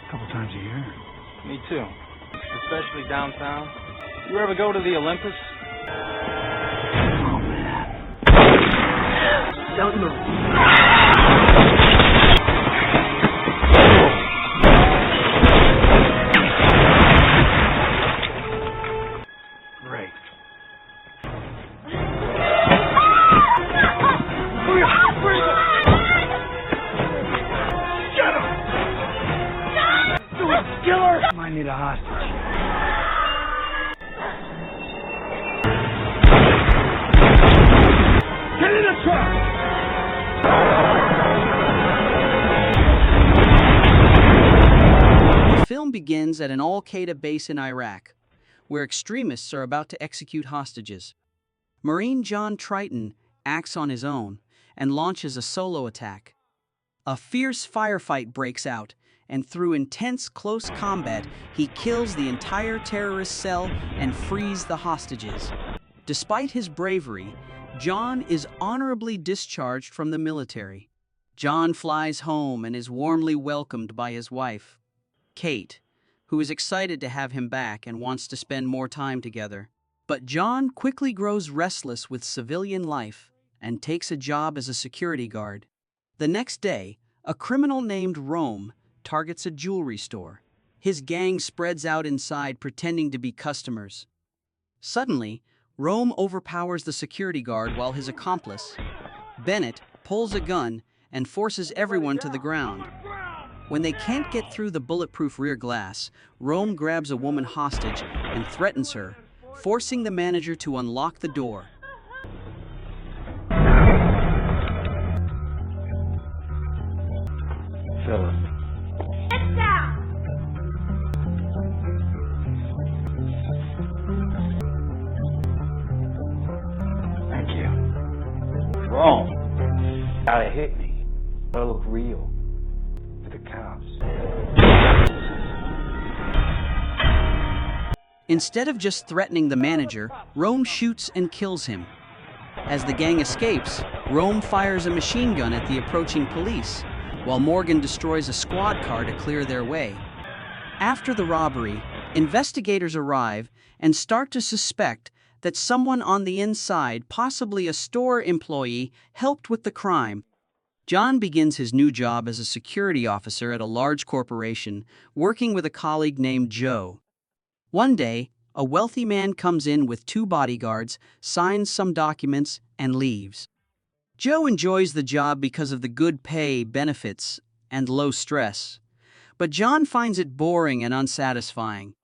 A couple times a year. Me too. Especially downtown. You ever go to the Olympus? Oh, man. Don't move. Great. Killer! Might need a hostage. Get in the truck! The film begins at an Al-Qaeda base in Iraq, where extremists are about to execute hostages. Marine John Triton acts on his own and launches a solo attack. A fierce firefight breaks out, and through intense close combat, he kills the entire terrorist cell and frees the hostages. Despite his bravery, John is honorably discharged from the military. John flies home and is warmly welcomed by his wife, Kate, who is excited to have him back and wants to spend more time together. But John quickly grows restless with civilian life and takes a job as a security guard. The next day, a criminal named Rome targets a jewelry store. His gang spreads out inside pretending to be customers. Suddenly, Rome overpowers the security guard while his accomplice, Bennett, pulls a gun and forces everyone to the ground. When they can't get through the bulletproof rear glass, Rome grabs a woman hostage and threatens her, forcing the manager to unlock the door. Philip. Thank you. Wrong. Gotta hit me. Gotta look real. For the cops. Instead of just threatening the manager, Rome shoots and kills him. As the gang escapes, Rome fires a machine gun at the approaching police, while Morgan destroys a squad car to clear their way. After the robbery, investigators arrive and start to suspect that someone on the inside, possibly a store employee, helped with the crime. John begins his new job as a security officer at a large corporation, working with a colleague named Joe. One day, a wealthy man comes in with 2 bodyguards, signs some documents, and leaves. Joe enjoys the job because of the good pay, benefits, and low stress. But John finds it boring and unsatisfying.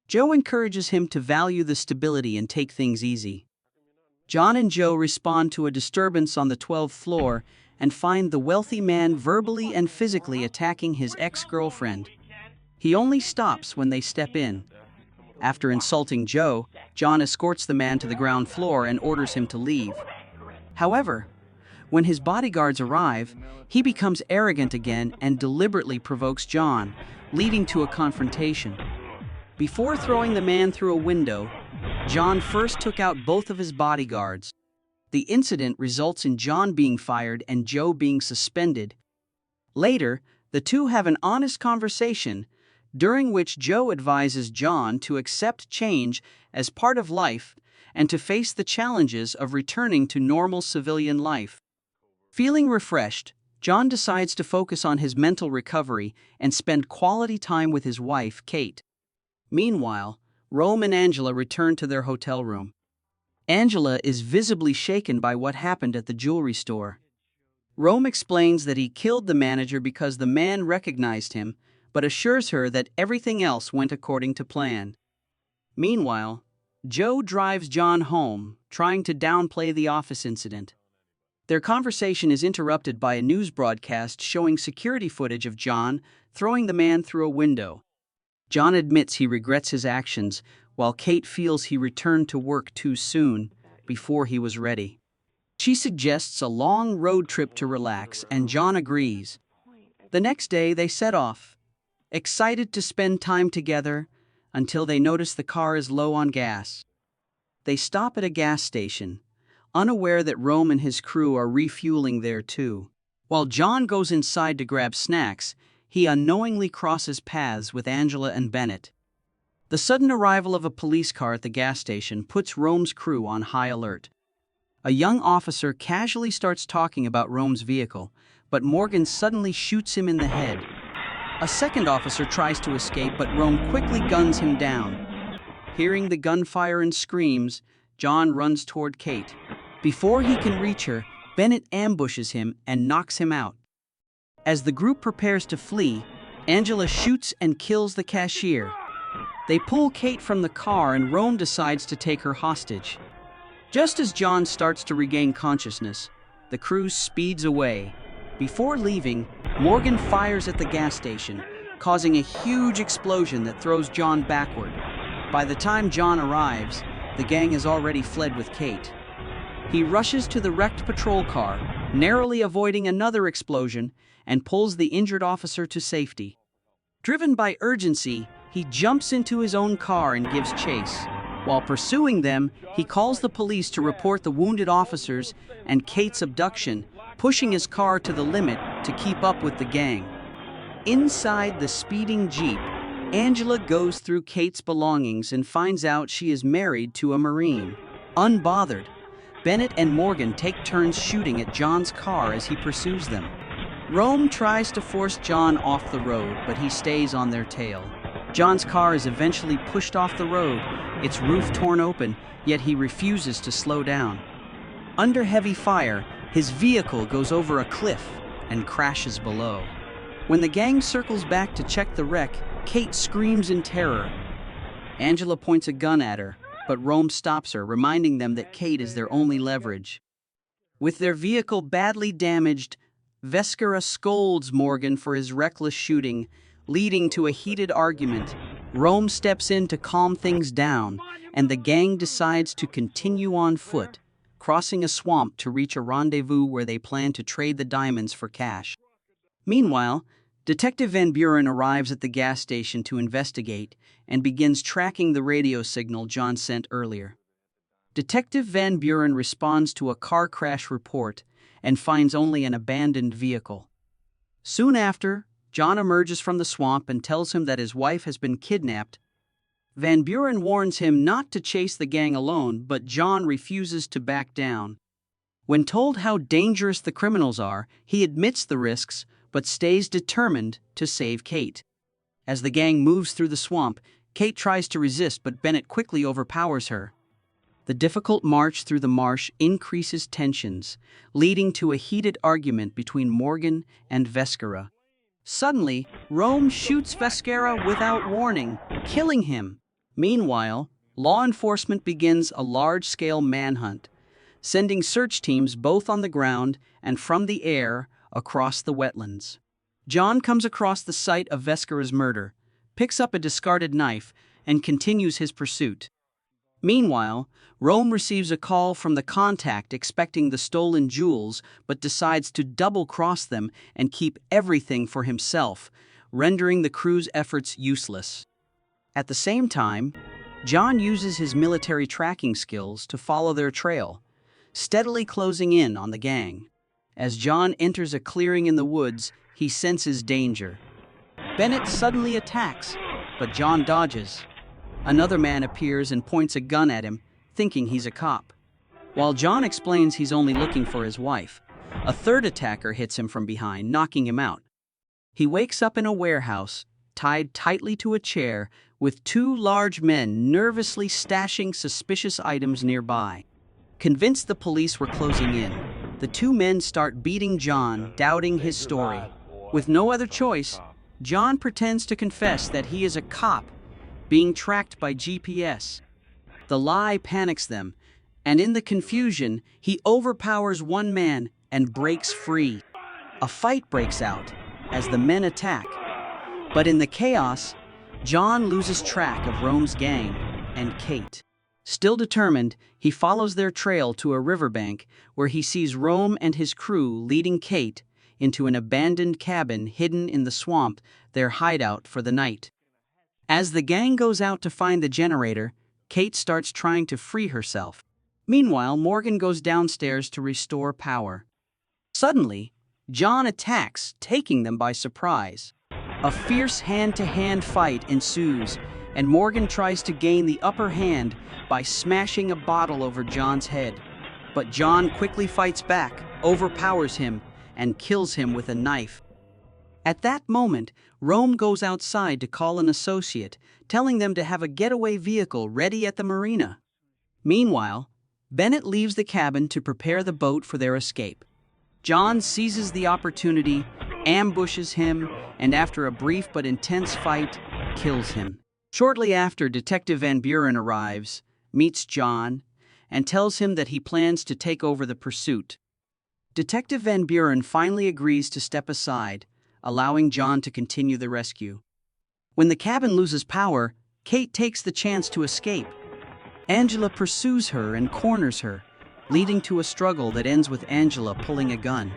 Joe encourages him to value the stability and take things easy. John and Joe respond to a disturbance on the 12th floor and find the wealthy man verbally and physically attacking his ex-girlfriend. He only stops when they step in. After insulting Joe, John escorts the man to the ground floor and orders him to leave. However, when his bodyguards arrive, he becomes arrogant again and deliberately provokes John, leading to a confrontation. Before throwing the man through a window, John first took out both of his bodyguards. The incident results in John being fired and Joe being suspended. Later, the two have an honest conversation, during which Joe advises John to accept change as part of life and to face the challenges of returning to normal civilian life. Feeling refreshed, John decides to focus on his mental recovery and spend quality time with his wife, Kate. Meanwhile, Rome and Angela return to their hotel room. Angela is visibly shaken by what happened at the jewelry store. Rome explains that he killed the manager because the man recognized him, but assures her that everything else went according to plan. Meanwhile, Joe drives John home, trying to downplay the office incident. Their conversation is interrupted by a news broadcast showing security footage of John throwing the man through a window. John admits he regrets his actions, while Kate feels he returned to work too soon, before he was ready. She suggests a long road trip to relax, and John agrees. The next day, they set off, excited to spend time together, until they notice the car is low on gas. They stop at a gas station, unaware that Rome and his crew are refueling there too. While John goes inside to grab snacks, he unknowingly crosses paths with Angela and Bennett. The sudden arrival of a police car at the gas station puts Rome's crew on high alert. A young officer casually starts talking about Rome's vehicle, but Morgan suddenly shoots him in the head. A second officer tries to escape, but Rome quickly guns him down. Hearing the gunfire and screams, John runs toward Kate. Before he can reach her, Bennett ambushes him and knocks him out. As the group prepares to flee, Angela shoots and kills the cashier. They pull Kate from the car and Rome decides to take her hostage. Just as John starts to regain consciousness, the cruise speeds away. Before leaving, Morgan fires at the gas station, causing a huge explosion that throws John backward. By the time John arrives, the gang has already fled with Kate. He rushes to the wrecked patrol car, narrowly avoiding another explosion, and pulls the injured officer to safety. Driven by urgency, he jumps into his own car and gives chase. While pursuing them, he calls the police to report the wounded officers and Kate's abduction, pushing his car to the limit to keep up with the gang. Inside the speeding Jeep, Angela goes through Kate's belongings and finds out she is married to a Marine. Unbothered, Bennett and Morgan take turns shooting at John's car as he pursues them. Rome tries to force John off the road, but he stays on their tail. John's car is eventually pushed off the road, its roof torn open, yet he refuses to slow down. Under heavy fire, his vehicle goes over a cliff and crashes below. When the gang circles back to check the wreck, Kate screams in terror. Angela points a gun at her, but Rome stops her, reminding them that Kate is their only leverage. With their vehicle badly damaged, Vescara scolds Morgan for his reckless shooting, leading to a heated argument. Rome steps in to calm things down, and the gang decides to continue on foot, crossing a swamp to reach a rendezvous where they plan to trade the diamonds for cash. Meanwhile, Detective Van Buren arrives at the gas station to investigate and begins tracking the radio signal John sent earlier. Detective Van Buren responds to a car crash report and finds only an abandoned vehicle. Soon after, John emerges from the swamp and tells him that his wife has been kidnapped. Van Buren warns him not to chase the gang alone, but John refuses to back down. When told how dangerous the criminals are, he admits the risks, but stays determined to save Kate. As the gang moves through the swamp, Kate tries to resist, but Bennett quickly overpowers her. The difficult march through the marsh increases tensions, leading to a heated argument between Morgan and Vescara. Suddenly, Rome shoots Vescara without warning, killing him. Meanwhile, law enforcement begins a large-scale manhunt, sending search teams both on the ground and from the air across the wetlands. John comes across the site of Vescara's murder, picks up a discarded knife, and continues his pursuit. Meanwhile, Rome receives a call from the contact expecting the stolen jewels, but decides to double-cross them and keep everything for himself, rendering the crew's efforts useless. At the same time, John uses his military tracking skills to follow their trail, steadily closing in on the gang. As John enters a clearing in the woods, he senses danger. Bennett suddenly attacks, but John dodges. Another man appears and points a gun at him, thinking he's a cop. While John explains he's only looking for his wife, a third attacker hits him from behind, knocking him out. He wakes up in a warehouse, tied tightly to a chair, with two large men nervously stashing suspicious items nearby. Convinced the police were closing in, the two men start beating John, doubting his story. With no other choice, John pretends to confess that he is a cop, being tracked by GPS. The lie panics them, and in the confusion, he overpowers one man and breaks free. A fight breaks out as the men attack. But in the chaos, John loses track of Rome's gang and Kate. Still determined, he follows their trail to a riverbank where he sees Rome and his crew leading Kate into an abandoned cabin hidden in the swamp, their hideout for the night. As the gang goes out to find the generator, Kate starts trying to free herself. Meanwhile, Morgan goes downstairs to restore power. Suddenly, John attacks, taking them by surprise. A fierce hand-to-hand fight ensues, and Morgan tries to gain the upper hand by smashing a bottle over John's head. But John quickly fights back, overpowers him, and kills him with a knife. At that moment, Rome goes outside to call an associate, telling them to have a getaway vehicle ready at the marina. Meanwhile, Bennett leaves the cabin to prepare the boat for their escape. John seizes the opportunity, ambushes him, and after a brief but intense fight, kills him. Shortly after, Detective Van Buren arrives, meets John, and tells him that he plans to take over the pursuit. Detective Van Buren finally agrees to step aside, allowing John to continue the rescue. When the cabin loses power, Kate takes the chance to escape. Angela pursues her and corners her, leading to a struggle that ends with Angela pulling a gun.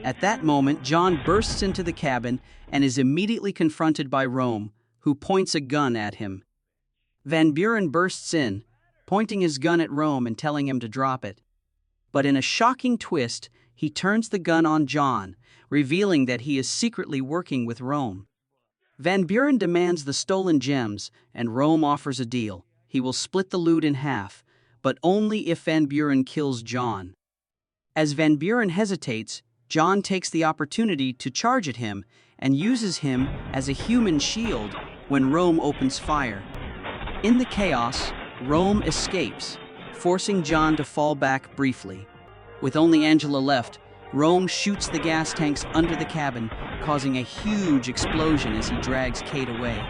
At that moment, John bursts into the cabin and is immediately confronted by Rome, who points a gun at him. Van Buren bursts in, pointing his gun at Rome and telling him to drop it. But in a shocking twist, he turns the gun on John, revealing that he is secretly working with Rome. Van Buren demands the stolen gems, and Rome offers a deal. He will split the loot in half, but only if Van Buren kills John. As Van Buren hesitates, John takes the opportunity to charge at him and uses him as a human shield when Rome opens fire. In the chaos, Rome escapes, forcing John to fall back briefly. With only Angela left, Rome shoots the gas tanks under the cabin, causing a huge explosion as he drags Kate away.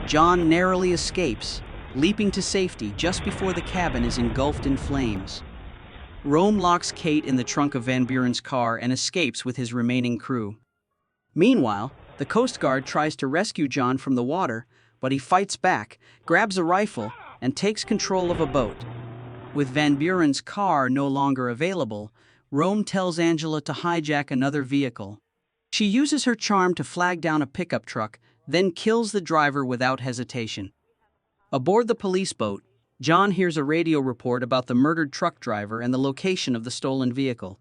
John narrowly escapes, leaping to safety just before the cabin is engulfed in flames. Rome locks Kate in the trunk of Van Buren's car and escapes with his remaining crew. Meanwhile, the Coast Guard tries to rescue John from the water, but he fights back, grabs a rifle, and takes control of a boat. With Van Buren's car no longer available, Rome tells Angela to hijack another vehicle. She uses her charm to flag down a pickup truck, then kills the driver without hesitation. Aboard the police boat, John hears a radio report about the murdered truck driver and the location of the stolen vehicle.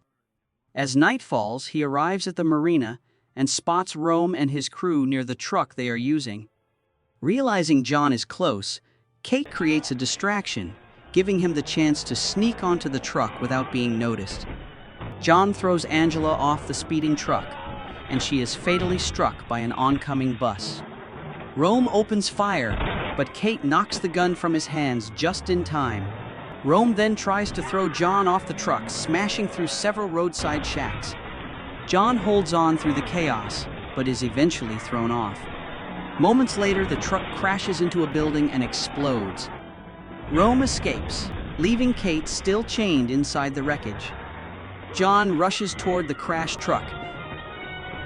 As night falls, he arrives at the marina and spots Rome and his crew near the truck they are using. Realizing John is close, Kate creates a distraction, giving him the chance to sneak onto the truck without being noticed. John throws Angela off the speeding truck, and she is fatally struck by an oncoming bus. Rome opens fire, but Kate knocks the gun from his hands just in time. Rome then tries to throw John off the truck, smashing through several roadside shacks. John holds on through the chaos, but is eventually thrown off. Moments later, the truck crashes into a building and explodes. Rome escapes, leaving Kate still chained inside the wreckage. John rushes toward the crashed truck,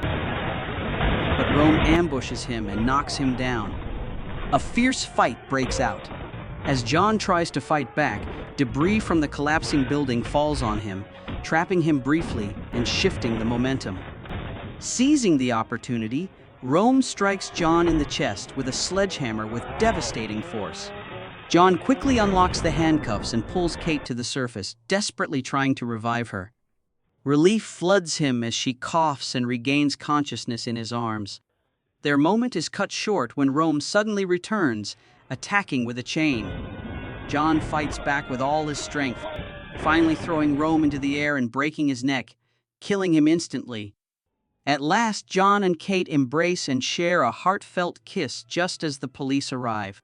but Rome ambushes him and knocks him down. A fierce fight breaks out. As John tries to fight back, debris from the collapsing building falls on him, trapping him briefly and shifting the momentum. Seizing the opportunity, Rome strikes John in the chest with a sledgehammer with devastating force. John quickly unlocks the handcuffs and pulls Kate to the surface, desperately trying to revive her. Relief floods him as she coughs and regains consciousness in his arms. Their moment is cut short when Rome suddenly returns, attacking with a chain. John fights back with all his strength, finally throwing Rome into the air and breaking his neck, killing him instantly. At last, John and Kate embrace and share a heartfelt kiss just as the police arrive.